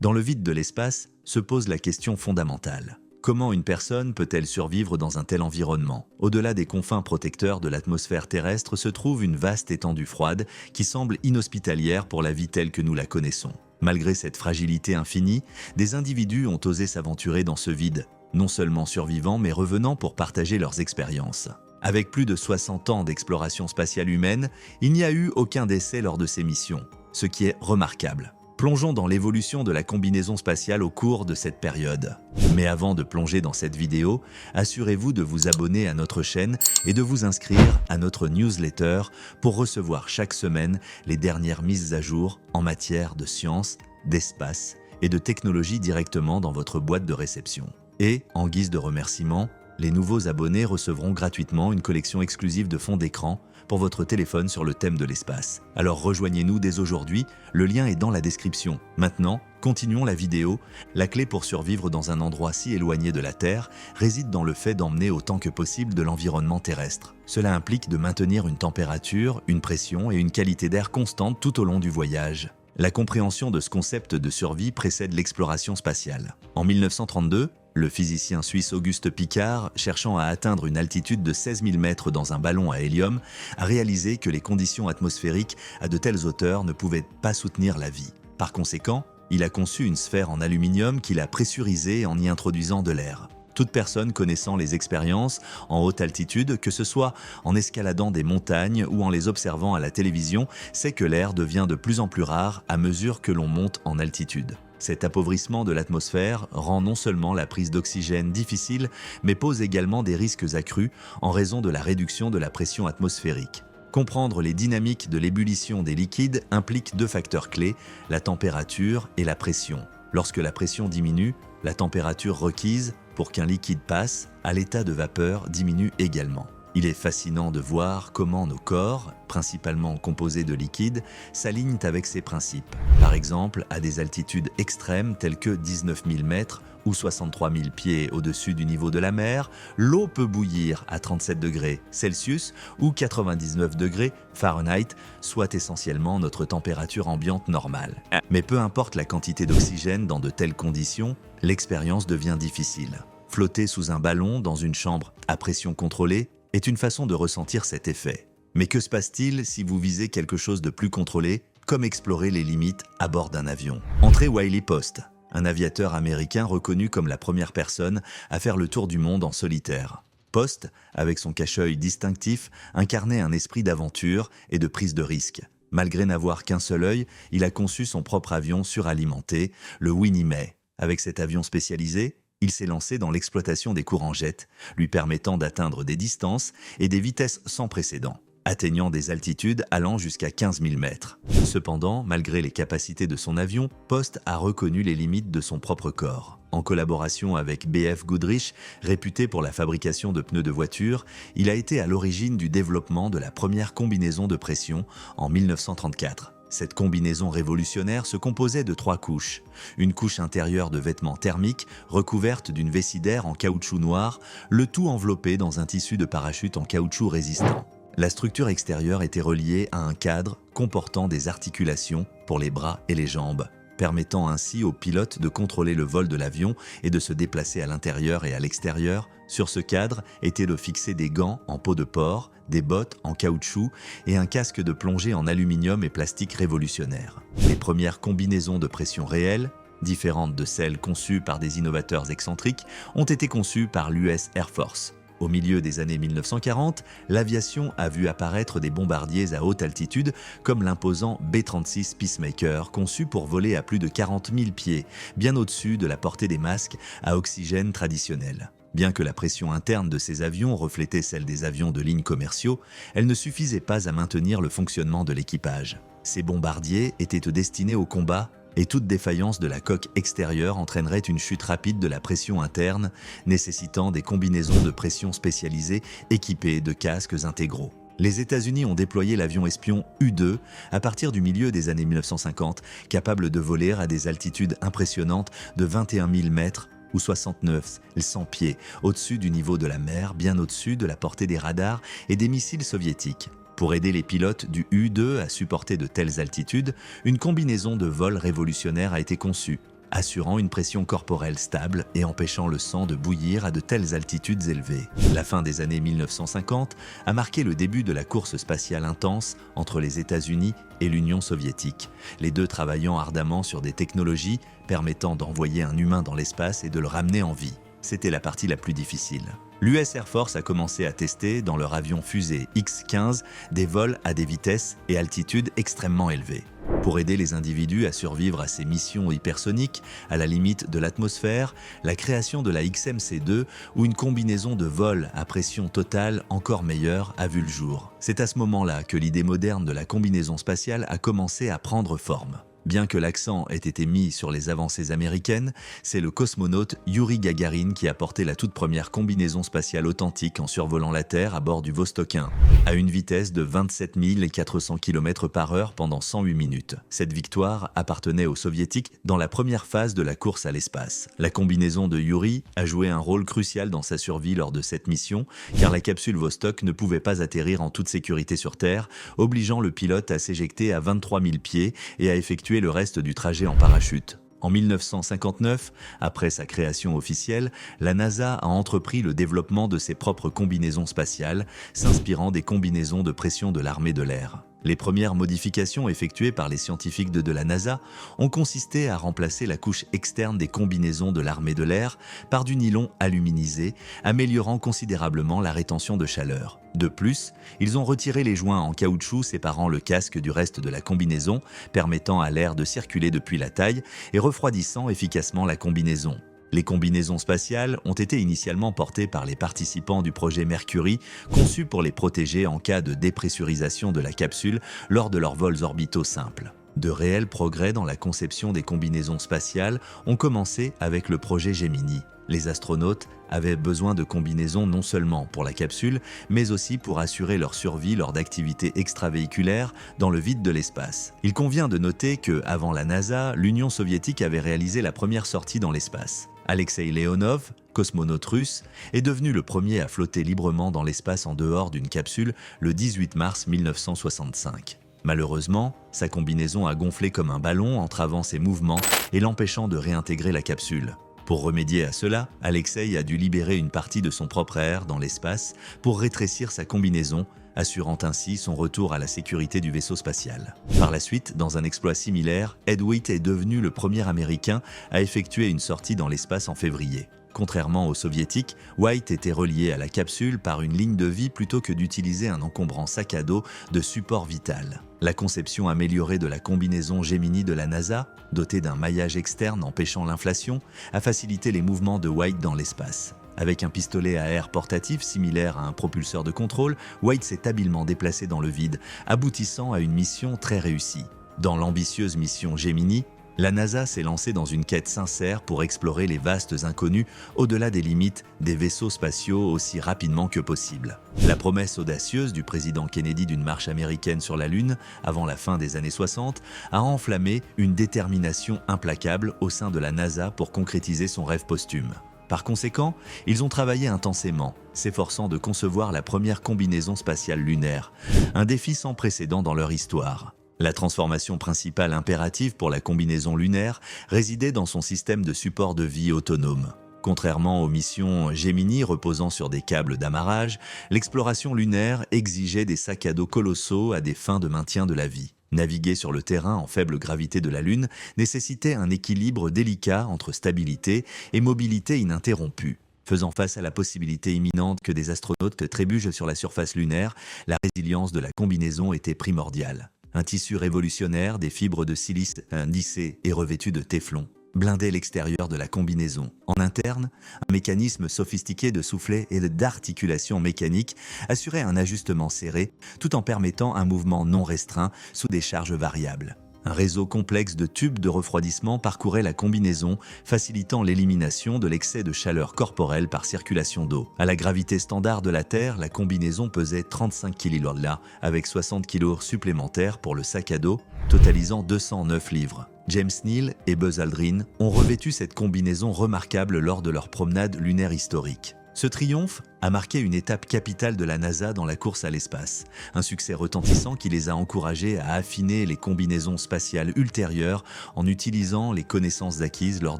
Dans le vide de l'espace se pose la question fondamentale. Comment une personne peut-elle survivre dans un tel environnement? Au-delà des confins protecteurs de l'atmosphère terrestre se trouve une vaste étendue froide qui semble inhospitalière pour la vie telle que nous la connaissons. Malgré cette fragilité infinie, des individus ont osé s'aventurer dans ce vide, non seulement survivants mais revenant pour partager leurs expériences. Avec plus de 60 ans d'exploration spatiale humaine, il n'y a eu aucun décès lors de ces missions, ce qui est remarquable. Plongeons dans l'évolution de la combinaison spatiale au cours de cette période. Mais avant de plonger dans cette vidéo, assurez-vous de vous abonner à notre chaîne et de vous inscrire à notre newsletter pour recevoir chaque semaine les dernières mises à jour en matière de science, d'espace et de technologie directement dans votre boîte de réception. Et, en guise de remerciement, les nouveaux abonnés recevront gratuitement une collection exclusive de fonds d'écran pour votre téléphone sur le thème de l'espace. Alors rejoignez-nous dès aujourd'hui, le lien est dans la description. Maintenant, continuons la vidéo. La clé pour survivre dans un endroit si éloigné de la Terre réside dans le fait d'emmener autant que possible de l'environnement terrestre. Cela implique de maintenir une température, une pression et une qualité d'air constante tout au long du voyage. La compréhension de ce concept de survie précède l'exploration spatiale. En 1932, le physicien suisse Auguste Piccard, cherchant à atteindre une altitude de 16 000 mètres dans un ballon à hélium, a réalisé que les conditions atmosphériques à de telles hauteurs ne pouvaient pas soutenir la vie. Par conséquent, il a conçu une sphère en aluminium qu'il a pressurisée en y introduisant de l'air. Toute personne connaissant les expériences en haute altitude, que ce soit en escaladant des montagnes ou en les observant à la télévision, sait que l'air devient de plus en plus rare à mesure que l'on monte en altitude. Cet appauvrissement de l'atmosphère rend non seulement la prise d'oxygène difficile, mais pose également des risques accrus en raison de la réduction de la pression atmosphérique. Comprendre les dynamiques de l'ébullition des liquides implique deux facteurs clés, la température et la pression. Lorsque la pression diminue, la température requise pour qu'un liquide passe à l'état de vapeur diminue également. Il est fascinant de voir comment nos corps, principalement composés de liquide, s'alignent avec ces principes. Par exemple, à des altitudes extrêmes telles que 19 000 mètres ou 63 000 pieds au-dessus du niveau de la mer, l'eau peut bouillir à 37 degrés Celsius ou 99 degrés Fahrenheit, soit essentiellement notre température ambiante normale. Mais peu importe la quantité d'oxygène dans de telles conditions, l'expérience devient difficile. Flotter sous un ballon dans une chambre à pression contrôlée est une façon de ressentir cet effet. Mais que se passe-t-il si vous visez quelque chose de plus contrôlé, comme explorer les limites à bord d'un avion? Entrez Wiley Post, un aviateur américain reconnu comme la première personne à faire le tour du monde en solitaire. Post, avec son cache-œil distinctif, incarnait un esprit d'aventure et de prise de risque. Malgré n'avoir qu'un seul œil, il a conçu son propre avion suralimenté, le Winnie Mae. Avec cet avion spécialisé, il s'est lancé dans l'exploitation des courants jets, lui permettant d'atteindre des distances et des vitesses sans précédent, atteignant des altitudes allant jusqu'à 15 000 mètres. Cependant, malgré les capacités de son avion, Post a reconnu les limites de son propre corps. En collaboration avec B.F. Goodrich, réputé pour la fabrication de pneus de voiture, il a été à l'origine du développement de la première combinaison de pression en 1934. Cette combinaison révolutionnaire se composait de 3 couches. Une couche intérieure de vêtements thermiques, recouverte d'une vessie d'air en caoutchouc noir, le tout enveloppé dans un tissu de parachute en caoutchouc résistant. La structure extérieure était reliée à un cadre comportant des articulations pour les bras et les jambes, permettant ainsi au pilote de contrôler le vol de l'avion et de se déplacer à l'intérieur et à l'extérieur. Sur ce cadre étaient de fixer des gants en peau de porc, des bottes en caoutchouc et un casque de plongée en aluminium et plastique révolutionnaire. Les premières combinaisons de pression réelles, différentes de celles conçues par des innovateurs excentriques, ont été conçues par l'US Air Force. Au milieu des années 1940, l'aviation a vu apparaître des bombardiers à haute altitude comme l'imposant B-36 Peacemaker, conçu pour voler à plus de 40 000 pieds, bien au-dessus de la portée des masques à oxygène traditionnels. Bien que la pression interne de ces avions reflétait celle des avions de ligne commerciaux, elle ne suffisait pas à maintenir le fonctionnement de l'équipage. Ces bombardiers étaient destinés au combat et toute défaillance de la coque extérieure entraînerait une chute rapide de la pression interne, nécessitant des combinaisons de pression spécialisées équipées de casques intégraux. Les États-Unis ont déployé l'avion espion U-2 à partir du milieu des années 1950, capable de voler à des altitudes impressionnantes de 21 000 mètres ou 69 100 pieds, au-dessus du niveau de la mer, bien au-dessus de la portée des radars et des missiles soviétiques. Pour aider les pilotes du U-2 à supporter de telles altitudes, une combinaison de vol révolutionnaire a été conçue. assurant une pression corporelle stable et empêchant le sang de bouillir à de telles altitudes élevées. La fin des années 1950 a marqué le début de la course spatiale intense entre les États-Unis et l'Union soviétique, les deux travaillant ardemment sur des technologies permettant d'envoyer un humain dans l'espace et de le ramener en vie. C'était la partie la plus difficile. L'US Air Force a commencé à tester dans leur avion fusée X-15 des vols à des vitesses et altitudes extrêmement élevées. Pour aider les individus à survivre à ces missions hypersoniques, à la limite de l'atmosphère, la création de la XMC-2 ou une combinaison de vol à pression totale encore meilleure a vu le jour. C'est à ce moment-là que l'idée moderne de la combinaison spatiale a commencé à prendre forme. Bien que l'accent ait été mis sur les avancées américaines, c'est le cosmonaute Youri Gagarin qui a porté la toute première combinaison spatiale authentique en survolant la Terre à bord du Vostok 1, à une vitesse de 27 400 km/h pendant 108 minutes. Cette victoire appartenait aux Soviétiques dans la première phase de la course à l'espace. La combinaison de Youri a joué un rôle crucial dans sa survie lors de cette mission, car la capsule Vostok ne pouvait pas atterrir en toute sécurité sur Terre, obligeant le pilote à s'éjecter à 23 000 pieds et à effectuer le reste du trajet en parachute. En 1959, après sa création officielle, la NASA a entrepris le développement de ses propres combinaisons spatiales, s'inspirant des combinaisons de pression de l'armée de l'air. Les premières modifications effectuées par les scientifiques de la NASA ont consisté à remplacer la couche externe des combinaisons de l'armée de l'air par du nylon aluminisé, améliorant considérablement la rétention de chaleur. De plus, ils ont retiré les joints en caoutchouc séparant le casque du reste de la combinaison, permettant à l'air de circuler depuis la taille et refroidissant efficacement la combinaison. Les combinaisons spatiales ont été initialement portées par les participants du projet Mercury, conçus pour les protéger en cas de dépressurisation de la capsule lors de leurs vols orbitaux simples. De réels progrès dans la conception des combinaisons spatiales ont commencé avec le projet Gemini. Les astronautes avaient besoin de combinaisons non seulement pour la capsule, mais aussi pour assurer leur survie lors d'activités extravéhiculaires dans le vide de l'espace. Il convient de noter que, avant la NASA, l'Union soviétique avait réalisé la première sortie dans l'espace. Alexei Leonov, cosmonaute russe, est devenu le premier à flotter librement dans l'espace en dehors d'une capsule le 18 mars 1965. Malheureusement, sa combinaison a gonflé comme un ballon, entravant ses mouvements et l'empêchant de réintégrer la capsule. Pour remédier à cela, Alexei a dû libérer une partie de son propre air dans l'espace pour rétrécir sa combinaison, assurant ainsi son retour à la sécurité du vaisseau spatial. Par la suite, dans un exploit similaire, Ed White est devenu le premier Américain à effectuer une sortie dans l'espace en février. Contrairement aux Soviétiques, White était relié à la capsule par une ligne de vie plutôt que d'utiliser un encombrant sac à dos de support vital. La conception améliorée de la combinaison Gemini de la NASA, dotée d'un maillage externe empêchant l'inflation, a facilité les mouvements de White dans l'espace. Avec un pistolet à air portatif similaire à un propulseur de contrôle, White s'est habilement déplacé dans le vide, aboutissant à une mission très réussie. Dans l'ambitieuse mission Gemini, la NASA s'est lancée dans une quête sincère pour explorer les vastes inconnus au-delà des limites des vaisseaux spatiaux aussi rapidement que possible. La promesse audacieuse du président Kennedy d'une marche américaine sur la Lune avant la fin des années 60 a enflammé une détermination implacable au sein de la NASA pour concrétiser son rêve posthume. Par conséquent, ils ont travaillé intensément, s'efforçant de concevoir la première combinaison spatiale lunaire, un défi sans précédent dans leur histoire. La transformation principale impérative pour la combinaison lunaire résidait dans son système de support de vie autonome. Contrairement aux missions Gemini reposant sur des câbles d'amarrage, l'exploration lunaire exigeait des sacs à dos colossaux à des fins de maintien de la vie. Naviguer sur le terrain en faible gravité de la Lune nécessitait un équilibre délicat entre stabilité et mobilité ininterrompue. Faisant face à la possibilité imminente que des astronautes trébuchent sur la surface lunaire, la résilience de la combinaison était primordiale. Un tissu révolutionnaire, des fibres de silice lissées et revêtues de téflon, blindait l'extérieur de la combinaison. En interne, un mécanisme sophistiqué de soufflet et d'articulation mécanique assurait un ajustement serré, tout en permettant un mouvement non restreint sous des charges variables. Un réseau complexe de tubes de refroidissement parcourait la combinaison, facilitant l'élimination de l'excès de chaleur corporelle par circulation d'eau. À la gravité standard de la Terre, la combinaison pesait 35 kg, avec 60 kg supplémentaires pour le sac à dos, totalisant 209 livres. James Neal et Buzz Aldrin ont revêtu cette combinaison remarquable lors de leur promenade lunaire historique. Ce triomphe a marqué une étape capitale de la NASA dans la course à l'espace, un succès retentissant qui les a encouragés à affiner les combinaisons spatiales ultérieures en utilisant les connaissances acquises lors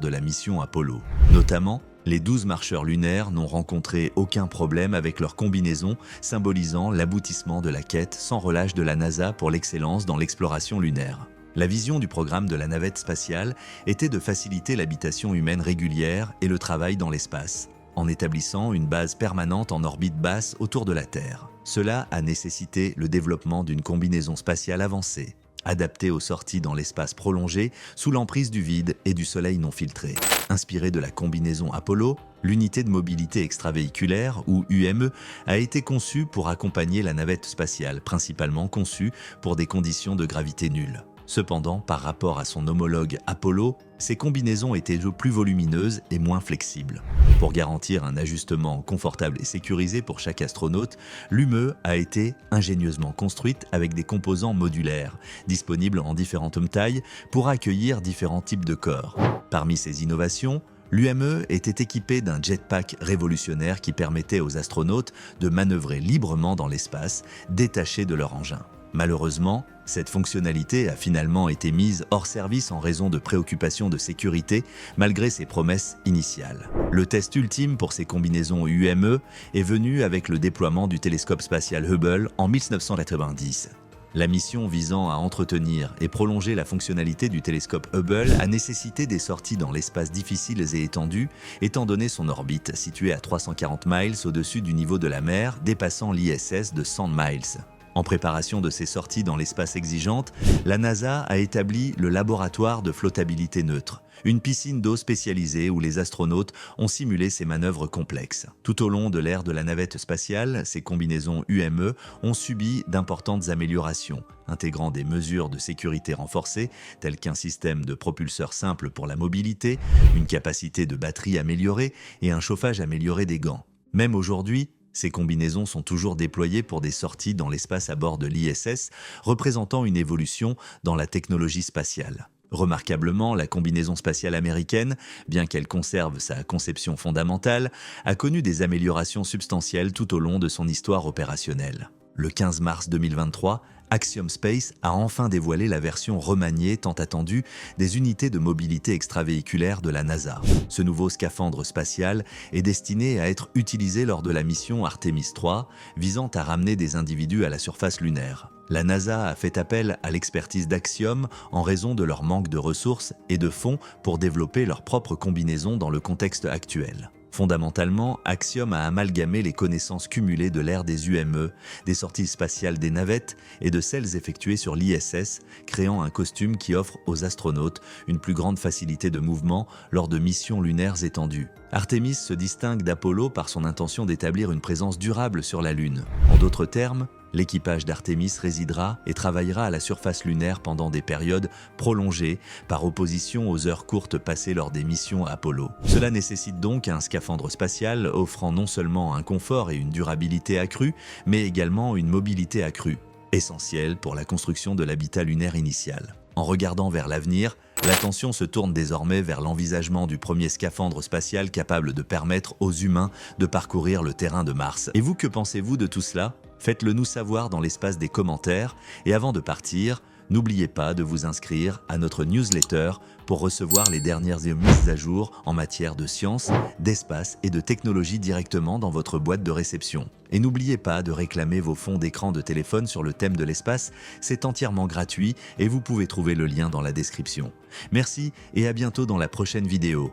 de la mission Apollo. Notamment, les 12 marcheurs lunaires n'ont rencontré aucun problème avec leur combinaison, symbolisant l'aboutissement de la quête sans relâche de la NASA pour l'excellence dans l'exploration lunaire. La vision du programme de la navette spatiale était de faciliter l'habitation humaine régulière et le travail dans l'espace, en établissant une base permanente en orbite basse autour de la Terre. Cela a nécessité le développement d'une combinaison spatiale avancée, adaptée aux sorties dans l'espace prolongé sous l'emprise du vide et du soleil non filtré. Inspirée de la combinaison Apollo, l'unité de mobilité extravéhiculaire, ou UME, a été conçue pour accompagner la navette spatiale, principalement conçue pour des conditions de gravité nulles. Cependant, par rapport à son homologue Apollo, ces combinaisons étaient plus volumineuses et moins flexibles. Pour garantir un ajustement confortable et sécurisé pour chaque astronaute, l'UME a été ingénieusement construite avec des composants modulaires, disponibles en différentes tailles pour accueillir différents types de corps. Parmi ces innovations, l'UME était équipée d'un jetpack révolutionnaire qui permettait aux astronautes de manœuvrer librement dans l'espace, détachés de leur engin. Malheureusement, cette fonctionnalité a finalement été mise hors service en raison de préoccupations de sécurité, malgré ses promesses initiales. Le test ultime pour ces combinaisons UME est venu avec le déploiement du télescope spatial Hubble en 1990. La mission visant à entretenir et prolonger la fonctionnalité du télescope Hubble a nécessité des sorties dans l'espace difficiles et étendues, étant donné son orbite située à 340 miles au-dessus du niveau de la mer, dépassant l'ISS de 100 miles. En préparation de ces sorties dans l'espace exigeante, la NASA a établi le laboratoire de flottabilité neutre, une piscine d'eau spécialisée où les astronautes ont simulé ces manœuvres complexes. Tout au long de l'ère de la navette spatiale, ces combinaisons UME ont subi d'importantes améliorations, intégrant des mesures de sécurité renforcées, telles qu'un système de propulseur simple pour la mobilité, une capacité de batterie améliorée et un chauffage amélioré des gants. Même aujourd'hui, ces combinaisons sont toujours déployées pour des sorties dans l'espace à bord de l'ISS, représentant une évolution dans la technologie spatiale. Remarquablement, la combinaison spatiale américaine, bien qu'elle conserve sa conception fondamentale, a connu des améliorations substantielles tout au long de son histoire opérationnelle. Le 15 mars 2023, Axiom Space a enfin dévoilé la version remaniée tant attendue des unités de mobilité extravéhiculaire de la NASA. Ce nouveau scaphandre spatial est destiné à être utilisé lors de la mission Artemis 3, visant à ramener des individus à la surface lunaire. La NASA a fait appel à l'expertise d'Axiom en raison de leur manque de ressources et de fonds pour développer leur propre combinaison dans le contexte actuel. Fondamentalement, Axiom a amalgamé les connaissances cumulées de l'ère des UME, des sorties spatiales des navettes et de celles effectuées sur l'ISS, créant un costume qui offre aux astronautes une plus grande facilité de mouvement lors de missions lunaires étendues. Artemis se distingue d'Apollo par son intention d'établir une présence durable sur la Lune. En d'autres termes, l'équipage d'Artemis résidera et travaillera à la surface lunaire pendant des périodes prolongées, par opposition aux heures courtes passées lors des missions Apollo. Cela nécessite donc un scaphandre spatial offrant non seulement un confort et une durabilité accrue, mais également une mobilité accrue, essentielle pour la construction de l'habitat lunaire initial. En regardant vers l'avenir, l'attention se tourne désormais vers l'envisagement du premier scaphandre spatial capable de permettre aux humains de parcourir le terrain de Mars. Et vous, que pensez-vous de tout cela ? Faites-le nous savoir dans l'espace des commentaires. Et avant de partir, n'oubliez pas de vous inscrire à notre newsletter pour recevoir les dernières mises à jour en matière de science, d'espace et de technologie directement dans votre boîte de réception. Et n'oubliez pas de réclamer vos fonds d'écran de téléphone sur le thème de l'espace, c'est entièrement gratuit et vous pouvez trouver le lien dans la description. Merci et à bientôt dans la prochaine vidéo.